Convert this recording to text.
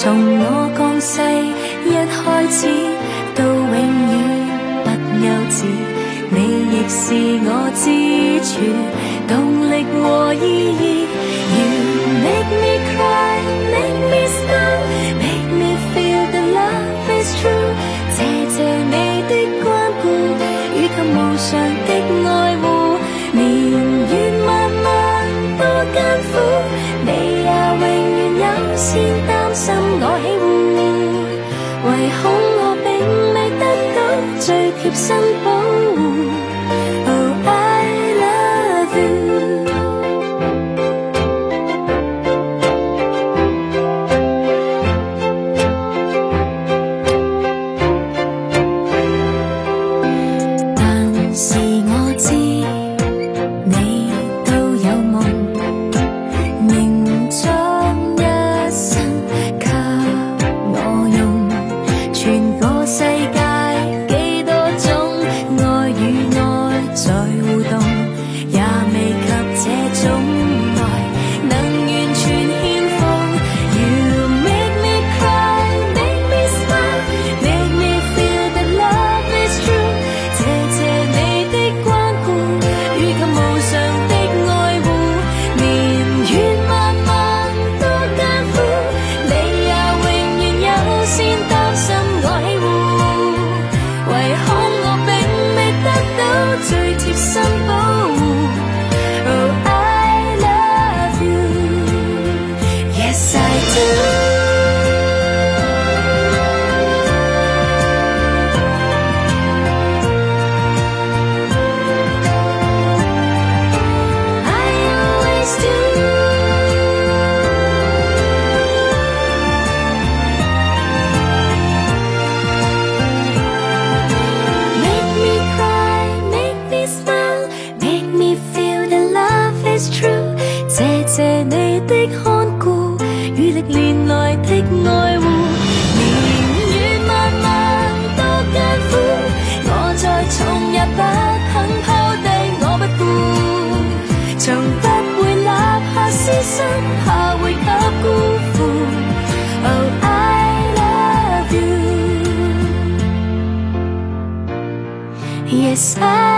從我降世一開始到永遠不休止，你亦是我支柱，動力和意義。You make me cry, make me smile, make me feel the love is true。謝謝你的關顧，與及無常的愛護，年月漫漫多艱苦，你也永遠優先擔心我喜惡，唯恐我並未得到最貼身保護。Oh, I love you。但是我知你都有夢，凝將一生給我用，全個世界幾多種愛與愛在互動，也未及這種愛能完全獻奉。You make me cry, make me smile, make me feel that love is true。謝謝你的關顧，與及無常的愛護，年月漫漫多艱苦，你也永遠優先擔心我喜惡，唯恐我並未得到最貼身保護。Oh, I love you, yes I do。I always do。Make me cry, make me smile, make me feel that love is true。謝謝你的看顧，與歷年來的愛護，年月漫漫多艱苦，我再重也不肯拋低我不顧，從不會立下私心，怕會給辜負。Oh, I love you, yes I